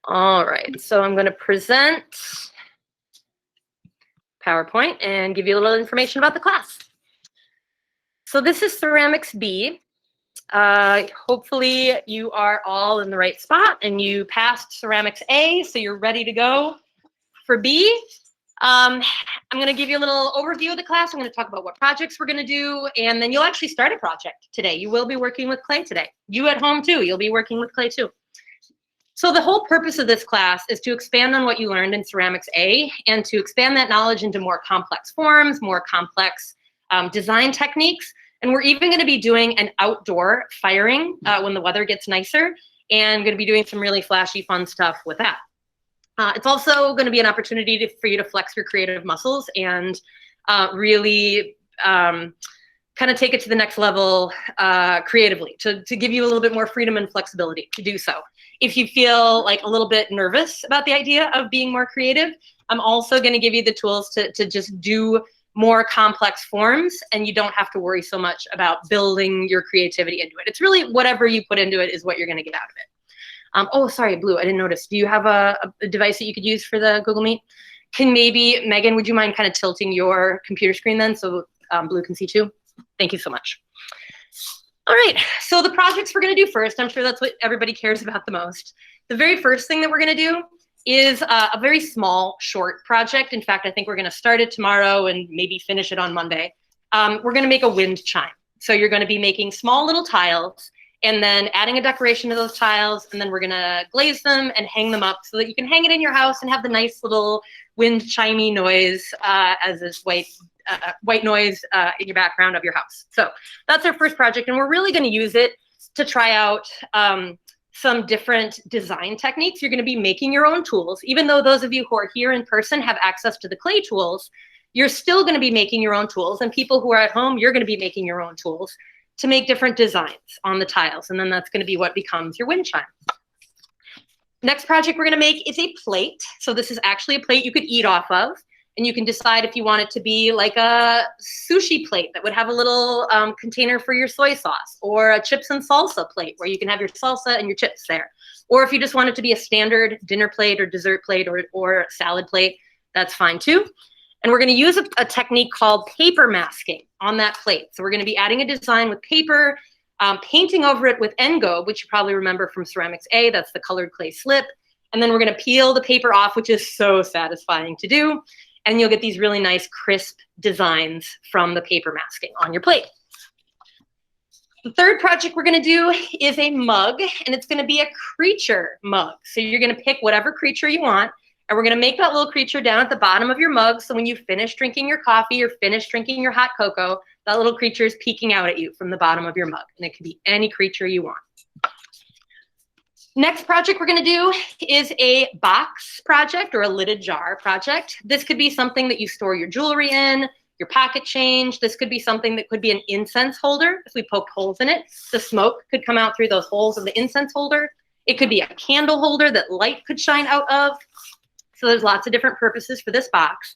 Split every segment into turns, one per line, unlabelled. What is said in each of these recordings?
All right, so I'm going to present PowerPoint and give you a little information about the class. So this is Ceramics B. Hopefully you are all in the right spot and you passed Ceramics A, so you're ready to go for B. I'm going to give you a little overview of the class. I'm going to talk about what projects we're going to do, and then you'll actually start a project today. You will be working with clay today. You at home too, you'll be working with clay too. So the whole purpose of this class is to expand on what you learned in Ceramics A and to expand that knowledge into more complex forms, more complex design techniques. And we're even going to be doing an outdoor firing when the weather gets nicer, and going to be doing some really flashy, fun stuff with that. It's also going to be an opportunity for you to flex your creative muscles and really kind of take it to the next level creatively, to give you a little bit more freedom and flexibility to do so. If you feel like a little bit nervous about the idea of being more creative, I'm also going to give you the tools to just do more complex forms, and you don't have to worry so much about building your creativity into it. It's really whatever you put into it is what you're going to get out of it. Oh, sorry, Blue, I didn't notice. Do you have a device that you could use for the Google Meet? Can maybe, Megan, would you mind kind of tilting your computer screen then so Blue can see too? Thank you so much. All right, so the projects we're going to do first, I'm sure that's what everybody cares about the most. The very first thing that we're going to do is a very small, short project. In fact, I think we're going to start it tomorrow and maybe finish it on Monday. We're going to make a wind chime. So you're going to be making small little tiles and then adding a decoration to those tiles, and then we're going to glaze them and hang them up so that you can hang it in your house and have the nice little wind chimey noise as this white noise in your background of your house. So that's our first project, and we're really going to use it to try out some different design techniques. You're going to be making your own tools. Even though those of you who are here in person have access to the clay tools, you're still going to be making your own tools, and people who are at home, you're going to be making your own tools to make different designs on the tiles, and then that's going to be what becomes your wind chime. Next project we're going to make is a plate. So this is actually a plate you could eat off of, and you can decide if you want it to be like a sushi plate that would have a little container for your soy sauce, or a chips and salsa plate where you can have your salsa and your chips there. Or if you just want it to be a standard dinner plate or dessert plate or salad plate, that's fine too. And we're going to use a technique called paper masking on that plate. So we're going to be adding a design with paper, painting over it with Engobe, which you probably remember from Ceramics A. That's the colored clay slip. And then we're going to peel the paper off, which is so satisfying to do. And you'll get these really nice, crisp designs from the paper masking on your plate. The third project we're going to do is a mug, and it's going to be a creature mug. So you're going to pick whatever creature you want, and we're going to make that little creature down at the bottom of your mug, so when you finish drinking your coffee or finish drinking your hot cocoa, that little creature is peeking out at you from the bottom of your mug, and it can be any creature you want. Next project we're going to do is a box project or a lidded jar project. This could be something that you store your jewelry in, your pocket change. This could be something that could be an incense holder. If we poked holes in it, the smoke could come out through those holes of the incense holder. It could be a candle holder that light could shine out of. So there's lots of different purposes for this box.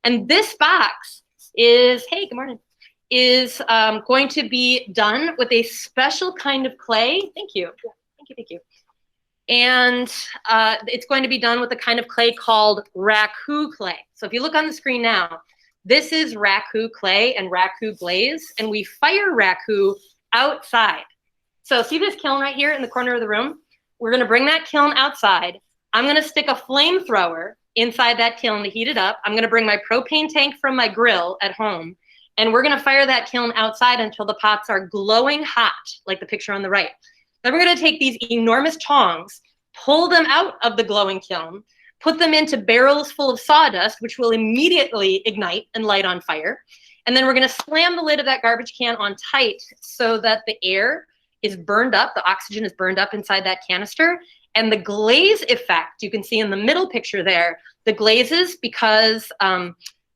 And this box is, hey, good morning, is going to be done with a special kind of clay. Thank you. Thank you, thank you. And it's going to be done with a kind of clay called raku clay. So if you look on the screen now, this is raku clay and raku glaze, and we fire raku outside. So see this kiln right here in the corner of the room? We're going to bring that kiln outside. I'm going to stick a flamethrower inside that kiln to heat it up. I'm going to bring my propane tank from my grill at home, and we're going to fire that kiln outside until the pots are glowing hot, like the picture on the right. Then we're going to take these enormous tongs, pull them out of the glowing kiln, put them into barrels full of sawdust, which will immediately ignite and light on fire. And then we're going to slam the lid of that garbage can on tight so that the air is burned up, the oxygen is burned up inside that canister. And the glaze effect, you can see in the middle picture there, the glazes, because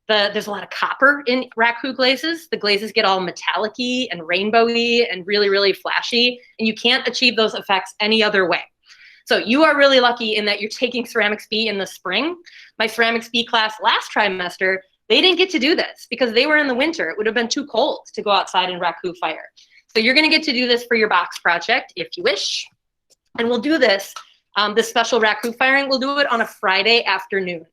there's a lot of copper in raku glazes. The glazes get all metallic-y and rainbowy and really, really flashy, and you can't achieve those effects any other way. So you are really lucky in that you're taking Ceramics B in the spring. My Ceramics B class last trimester, they didn't get to do this because they were in the winter. It would have been too cold to go outside and raku fire. So you're going to get to do this for your box project if you wish. And we'll do this This special raku firing, we'll do it on a Friday afternoon.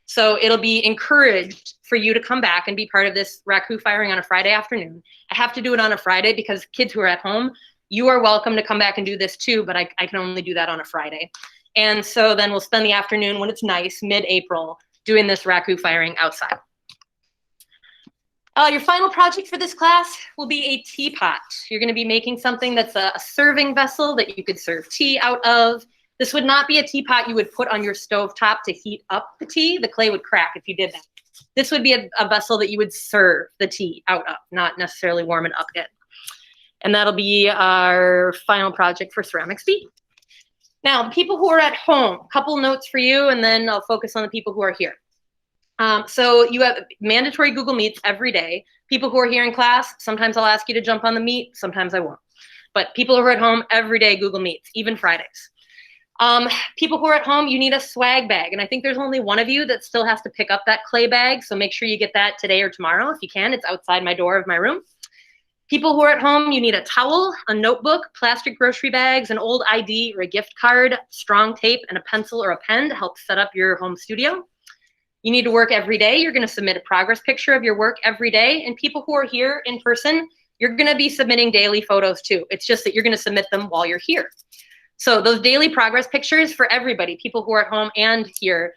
So it'll be encouraged for you to come back and be part of this raku firing on a Friday afternoon. I have to do it on a Friday because kids who are at home, you are welcome to come back and do this too, but I can only do that on a Friday. And so then we'll spend the afternoon when it's nice, mid-April, doing this raku firing outside. Your final project for this class will be a teapot. You're going to be making something that's a serving vessel that you could serve tea out of. This would not be a teapot you would put on your stove top to heat up the tea. The clay would crack if you did that. This would be a vessel that you would serve the tea out of, not necessarily warm it up in. And that'll be our final project for Ceramics B. Now, the people who are at home, a couple notes for you, and then I'll focus on the people who are here. So you have mandatory Google Meets every day. People who are here in class, sometimes I'll ask you to jump on the Meet, sometimes I won't. But people who are at home, every day Google Meets, even Fridays. People who are at home, you need a swag bag. And I think there's only one of you that still has to pick up that clay bag. So make sure you get that today or tomorrow if you can. It's outside my door of my room. People who are at home, you need a towel, a notebook, plastic grocery bags, an old ID or a gift card, strong tape, and a pencil or a pen to help set up your home studio. You need to work every day. You're going to submit a progress picture of your work every day. And people who are here in person, you're going to be submitting daily photos too. It's just that you're going to submit them while you're here. So those daily progress pictures for everybody, people who are at home and here,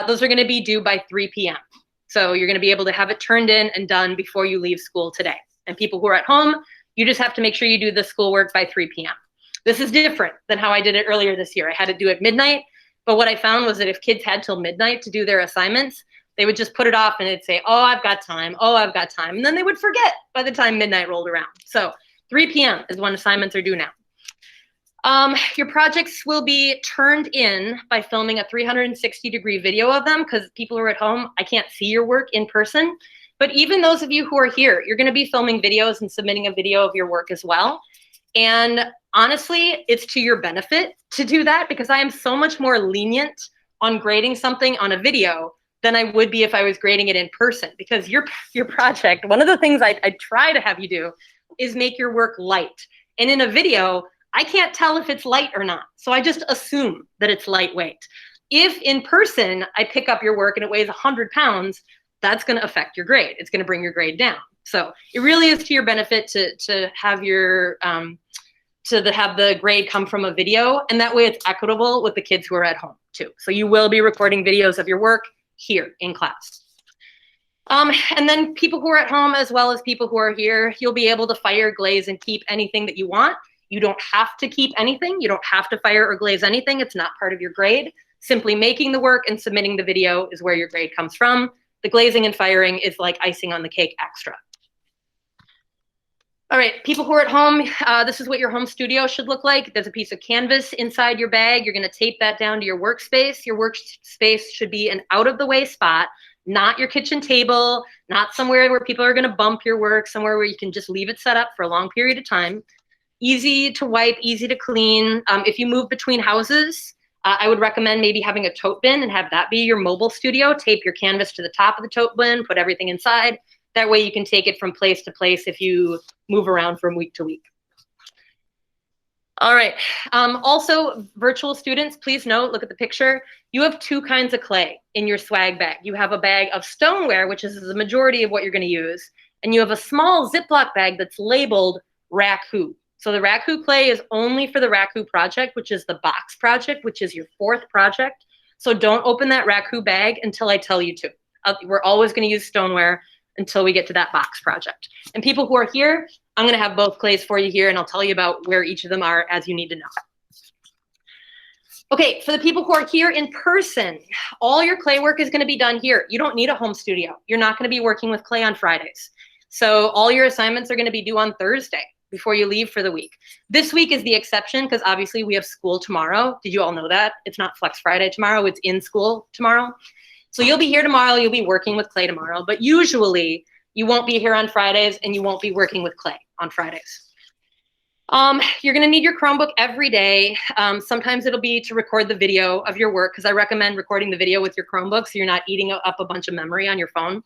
those are going to be due by 3 p.m. So you're going to be able to have it turned in and done before you leave school today. And people who are at home, you just have to make sure you do the schoolwork by 3 p.m. This is different than how I did it earlier this year. I had to do it midnight. But what I found was that if kids had till midnight to do their assignments, they would just put it off and they'd say, oh, I've got time. Oh, I've got time. And then they would forget by the time midnight rolled around. So 3 p.m. is when assignments are due now. Your projects will be turned in by filming a 360-degree video of them because people who are at home, I can't see your work in person. But even those of you who are here, you're going to be filming videos and submitting a video of your work as well. And honestly, it's to your benefit to do that because I am so much more lenient on grading something on a video than I would be if I was grading it in person. Because your project, one of the things I try to have you do is make your work light. And in a video, I can't tell if it's light or not. So I just assume that it's lightweight. If in person, I pick up your work and it weighs 100 pounds, that's going to affect your grade. It's going to bring your grade down. So it really is to your benefit to have your have the grade come from a video, and that way it's equitable with the kids who are at home too. So you will be recording videos of your work here in class. And then people who are at home as well as people who are here, you'll be able to fire, glaze, and keep anything that you want. You don't have to keep anything. You don't have to fire or glaze anything. It's not part of your grade. Simply making the work and submitting the video is where your grade comes from. The glazing and firing is like icing on the cake extra. All right, people who are at home, this is what your home studio should look like. There's a piece of canvas inside your bag. You're going to tape that down to your workspace. Your workspace should be an out-of-the-way spot, not your kitchen table, not somewhere where people are going to bump your work, somewhere where you can just leave it set up for a long period of time. Easy to wipe, easy to clean. If you move between houses, I would recommend maybe having a tote bin and have that be your mobile studio. Tape your canvas to the top of the tote bin, put everything inside. That way you can take it from place to place if you move around from week to week. All right. Also, virtual students, please note, look at the picture. You have two kinds of clay in your swag bag. You have a bag of stoneware, which is the majority of what you're going to use. And you have a small Ziploc bag that's labeled Raku. So the Raku clay is only for the Raku project, which is the box project, which is your 4th project. So don't open that Raku bag until I tell you to. We're always going to use stoneware until we get to that box project. And people who are here, I'm going to have both clays for you here, and I'll tell you about where each of them are as you need to know. Okay, for the people who are here in person, all your clay work is going to be done here. You don't need a home studio. You're not going to be working with clay on Fridays. So all your assignments are going to be due on Thursday before you leave for the week. This week is the exception because obviously we have school tomorrow. Did you all know that? It's not Flex Friday tomorrow, it's in school tomorrow. So you'll be here tomorrow, you'll be working with clay tomorrow, but usually you won't be here on Fridays and you won't be working with clay on Fridays. You're gonna need your Chromebook every day. Sometimes it'll be to record the video of your work because I recommend recording the video with your Chromebook so you're not eating up a bunch of memory on your phone.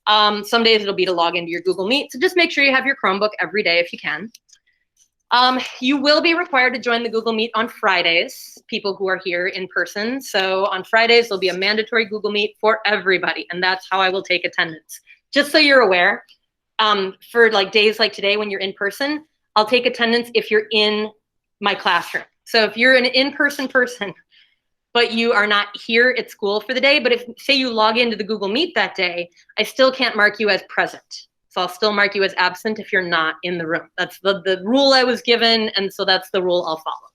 Some days it'll be to log into your Google Meet. So just make sure you have your Chromebook every day if you can. You will be required to join the Google Meet on Fridays, people who are here in person. So on Fridays, there'll be a mandatory Google Meet for everybody, and that's how I will take attendance. Just so you're aware, for like days like today when you're in person, I'll take attendance if you're in my classroom. So if you're an in-person person, but you are not here at school for the day, but if say you log into the Google Meet that day, I still can't mark you as present. So I'll still mark you as absent if you're not in the room. That's the rule I was given, and so that's the rule I'll follow.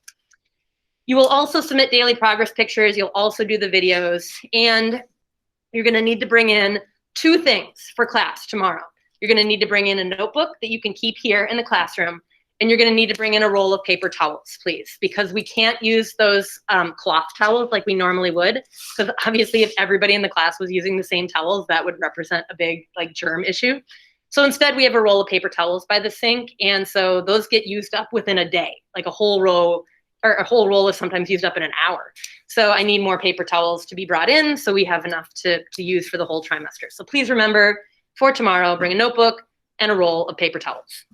You will also submit daily progress pictures. You'll also do the videos, and you're gonna need to bring in 2 things for class tomorrow. You're gonna need to bring in a notebook that you can keep here in the classroom, and you're gonna need to bring in a roll of paper towels, please, because we can't use those cloth towels like we normally would, because obviously if everybody in the class was using the same towels, that would represent a big like germ issue. So instead we have a roll of paper towels by the sink, and so those get used up within a day, like a whole row, or a whole roll is sometimes used up in an hour. So I need more paper towels to be brought in so we have enough to use for the whole trimester. So please remember, for tomorrow, bring a notebook and a roll of paper towels.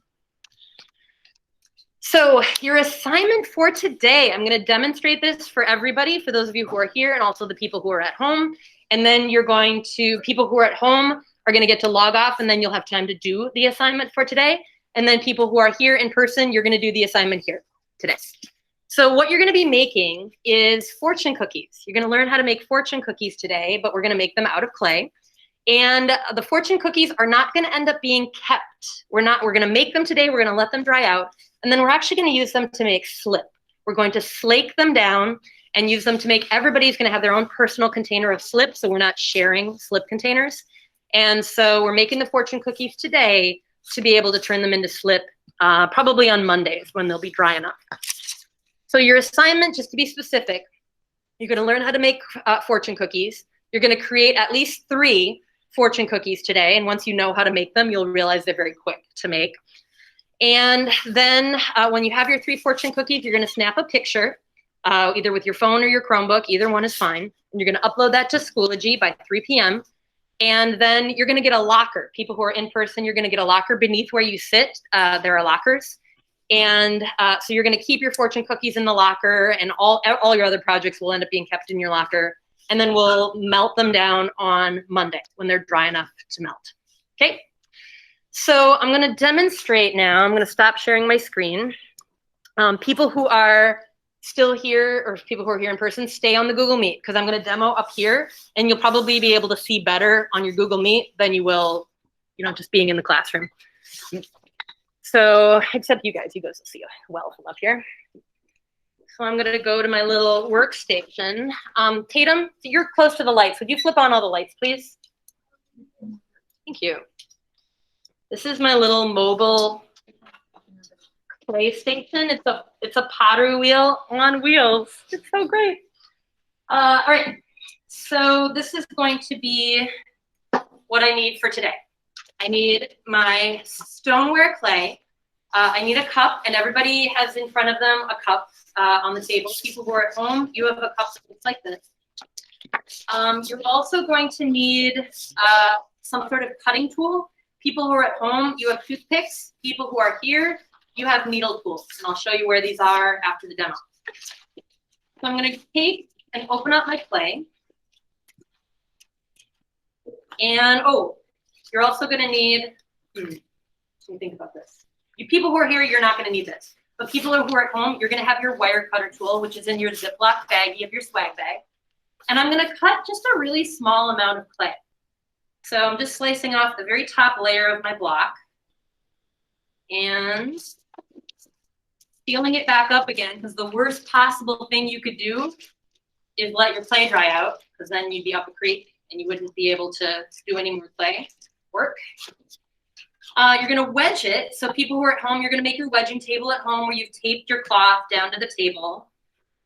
So your assignment for today, I'm going to demonstrate this for everybody, for those of you who are here and also the people who are at home. And then you're going to, people who are at home are going to get to log off, and then you'll have time to do the assignment for today. And then people who are here in person, you're going to do the assignment here today. So what you're going to be making is fortune cookies. You're going to learn how to make fortune cookies today, but we're going to make them out of clay. And the fortune cookies are not going to end up being kept. We're going to make them today. We're going to let them dry out. And then we're actually going to use them to make slip. We're going to slake them down and use them to make, everybody's going to have their own personal container of slip. So we're not sharing slip containers. And so we're making the fortune cookies today to be able to turn them into slip probably on Mondays when they'll be dry enough. So your assignment, just to be specific, you're going to learn how to make fortune cookies. You're going to create at least 3 fortune cookies today. And once you know how to make them, you'll realize they're very quick to make. And then when you have your 3 fortune cookies, you're going to snap a picture, either with your phone or your Chromebook. Either one is fine. And you're going to upload that to Schoology by 3 p.m. And then you're going to get a locker. People who are in person, you're going to get a locker beneath where you sit. There are lockers. And so you're going to keep your fortune cookies in the locker, and all your other projects will end up being kept in your locker. And then we'll melt them down on Monday when they're dry enough to melt. Okay. So I'm going to demonstrate now. I'm going to stop sharing my screen. People who are still here, or people who are here in person, stay on the Google Meet, because I'm going to demo up here, and you'll probably be able to see better on your Google Meet than you will, just being in the classroom. So, except you guys will see well from up here. So I'm going to go to my little workstation. Tatum, you're close to the lights. Would you flip on all the lights, please? Thank you. This is my little mobile PlayStation. It's a pottery wheel on wheels. It's so great. All right. So this is going to be what I need for today. I need my stoneware clay. I need a cup, and everybody has in front of them a cup on the table. People who are at home, you have a cup that looks like this. You're also going to need some sort of cutting tool. People who are at home, you have toothpicks. People who are here, you have needle tools, and I'll show you where these are after the demo. So I'm going to take and open up my clay. And, you're also going to need, let me think about this. You people who are here, you're not going to need this. But people who are at home, you're going to have your wire cutter tool, which is in your Ziploc baggie of your swag bag. And I'm going to cut just a really small amount of clay. So I'm just slicing off the very top layer of my block and sealing it back up again, because the worst possible thing you could do is let your clay dry out, because then you'd be up a creek and you wouldn't be able to do any more clay work. You're going to wedge it. So people who are at home, you're going to make your wedging table at home where you've taped your cloth down to the table.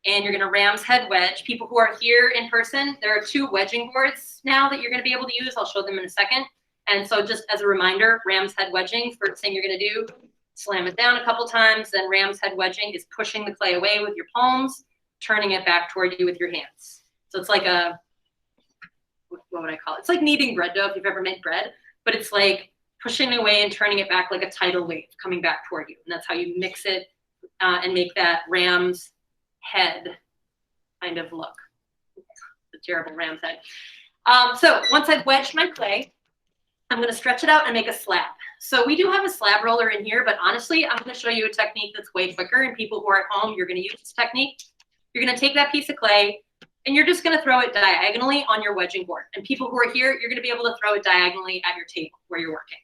And you're going to ram's head wedge. People who are here in person, there are 2 wedging boards now that you're going to be able to use. I'll show them in a second. And so just as a reminder, ram's head wedging, first thing you're going to do, slam it down a couple times. Then ram's head wedging is pushing the clay away with your palms, turning it back toward you with your hands. So it's like a, what would I call it? It's like kneading bread dough if you've ever made bread, but it's like pushing it away and turning it back like a tidal wave coming back toward you. And that's how you mix it and make that ram's head kind of look. The terrible ram's head. So once I've wedged my clay, I'm going to stretch it out and make a slab. So we do have a slab roller in here, but honestly, I'm going to show you a technique that's way quicker. And people who are at home, you're going to use this technique. You're going to take that piece of clay and you're just going to throw it diagonally on your wedging board. And people who are here, you're going to be able to throw it diagonally at your table where you're working.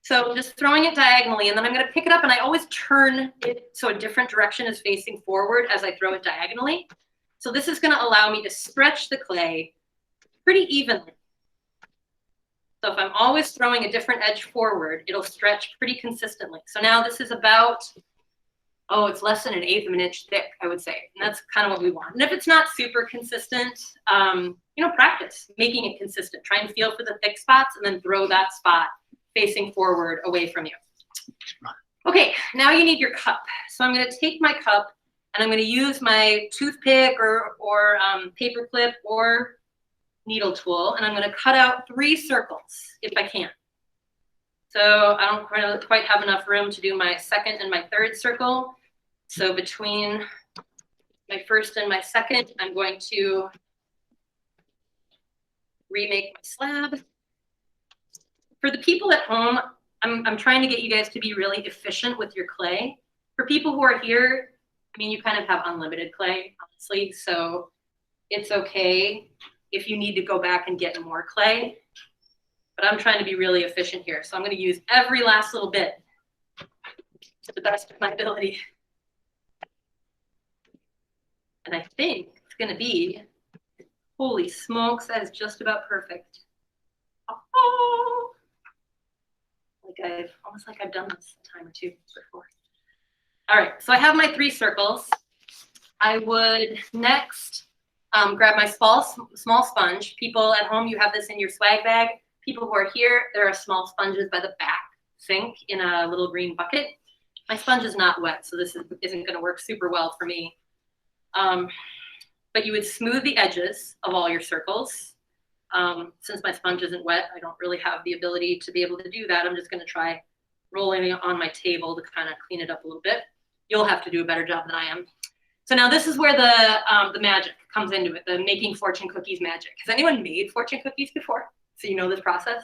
So just throwing it diagonally, and then I'm going to pick it up, and I always turn it so a different direction is facing forward as I throw it diagonally. So this is going to allow me to stretch the clay pretty evenly. So if I'm always throwing a different edge forward, it'll stretch pretty consistently. So now this is about, oh, it's less than 1/8 of an inch thick, I would say. And that's kind of what we want. And if it's not super consistent, you know, practice making it consistent. Try and feel for the thick spots and then throw that spot facing forward away from you. Okay, now you need your cup. So I'm going to take my cup and I'm going to use my toothpick or paper clip or needle tool, and I'm going to cut out 3 circles if I can. So I don't quite have enough room to do my second and my third circle. So between my first and my second, I'm going to remake my slab. For the people at home, I'm trying to get you guys to be really efficient with your clay. For people who are here, I mean, you kind of have unlimited clay, honestly, so it's okay if you need to go back and get more clay, but I'm trying to be really efficient here. So I'm going to use every last little bit to the best of my ability. And I think it's going to be, holy smokes, that is just about perfect. Oh, almost like I've done this a time or two before. All right, so I have my 3 circles. I would next grab my small sponge. People at home, you have this in your swag bag. People who are here, there are small sponges by the back sink in a little green bucket. My sponge is not wet, so this isn't going to work super well for me. But you would smooth the edges of all your circles. Since my sponge isn't wet, I don't really have the ability to be able to do that. I'm just going to try rolling it on my table to kind of clean it up a little bit. You'll have to do a better job than I am. So now this is where the magic comes into it, the making fortune cookies magic. Has anyone made fortune cookies before? So you know this process?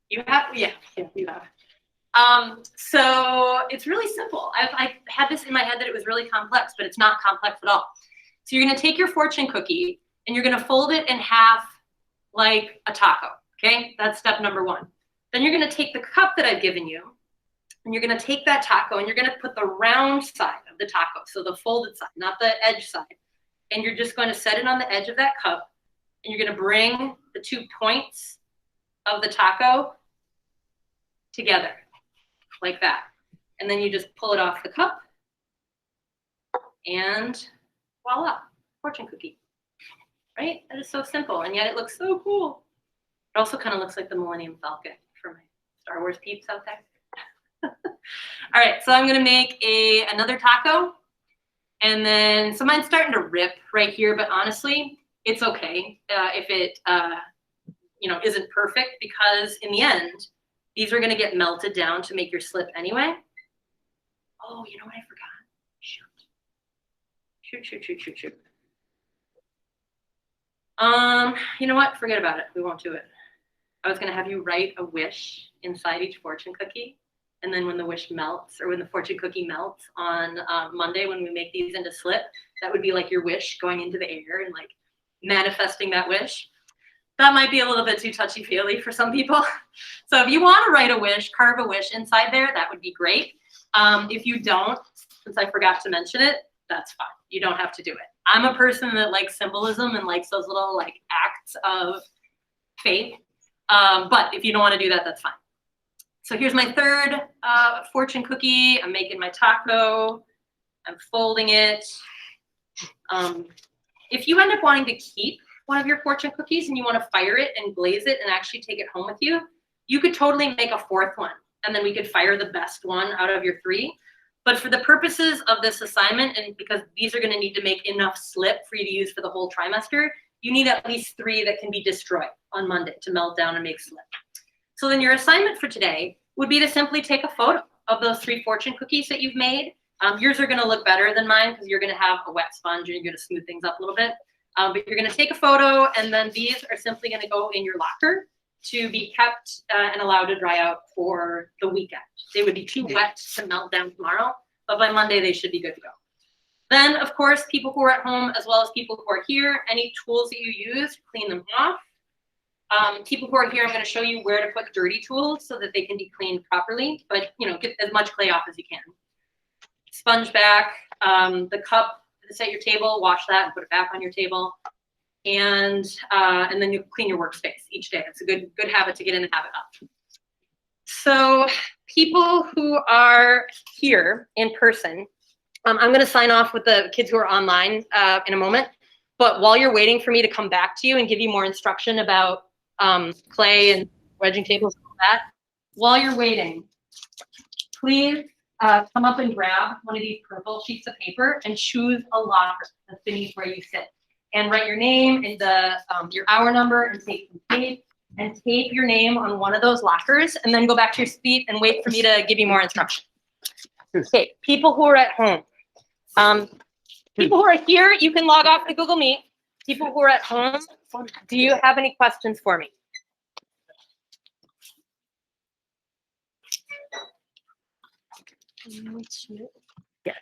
You have? Yeah, you have. So it's really simple. I had this in my head that it was really complex, but it's not complex at all. So you're going to take your fortune cookie and you're going to fold it in half like a taco, okay? That's step number 1. Then you're going to take the cup that I've given you, and you're going to take that taco and you're going to put the round side of the taco, so the folded side, not the edge side, and you're just going to set it on the edge of that cup, and you're going to bring the 2 points of the taco together like that. And then you just pull it off the cup, and voila, fortune cookie. Right? That is so simple, and yet it looks so cool. It also kind of looks like the Millennium Falcon for my Star Wars peeps out there. All right, so I'm gonna make another taco, and then so mine's starting to rip right here, but honestly, it's okay if it you know, isn't perfect, because in the end, these are gonna get melted down to make your slip anyway. Oh, you know what I forgot? Shoot. You know what? Forget about it. We won't do it. I was going to have you write a wish inside each fortune cookie. And then when the wish melts, or when the fortune cookie melts on Monday, when we make these into slip, that would be like your wish going into the air and like manifesting that wish. That might be a little bit too touchy-feely for some people. So if you want to write a wish, carve a wish inside there, that would be great. If you don't, since I forgot to mention it, that's fine. You don't have to do it. I'm a person that likes symbolism and likes those little like acts of faith. But if you don't want to do that, that's fine. So here's my third fortune cookie. I'm making my taco. I'm folding it. If you end up wanting to keep one of your fortune cookies and you want to fire it and glaze it and actually take it home with you, you could totally make a 4th one. And then we could fire the best one out of your 3. But for the purposes of this assignment, and because these are going to need to make enough slip for you to use for the whole trimester, you need at least 3 that can be destroyed on Monday to melt down and make slip. So then your assignment for today would be to simply take a photo of those 3 fortune cookies that you've made Yours are going to look better than mine because you're going to have a wet sponge and you're going to smooth things up a little bit. But you're going to take a photo, and then these are simply going to go in your locker to be kept and allowed to dry out for the weekend. They would be too wet to melt down tomorrow, but by Monday they should be good to go. Then, of course, people who are at home as well as people who are here, any tools that you use, clean them off. People who are here, I'm going to show you where to put dirty tools so that they can be cleaned properly, but get as much clay off as you can. Sponge back, the cup that's at your table, wash that and put it back on your table. And then you clean your workspace each day. It's a good habit to get in the habit of. So people who are here in person, I'm going to sign off with the kids who are online in a moment. But while you're waiting for me to come back to you and give you more instruction about clay and wedging tables and all that, while you're waiting, please come up and grab one of these purple sheets of paper and choose a locker that's beneath where you sit. And write your name and your hour number and take some tape and tape your name on one of those lockers, and then go back to your seat and wait for me to give you more instruction. Okay, people who are at home. People who are here, you can log off to Google Meet. People who are at home, do you have any questions for me? Yes.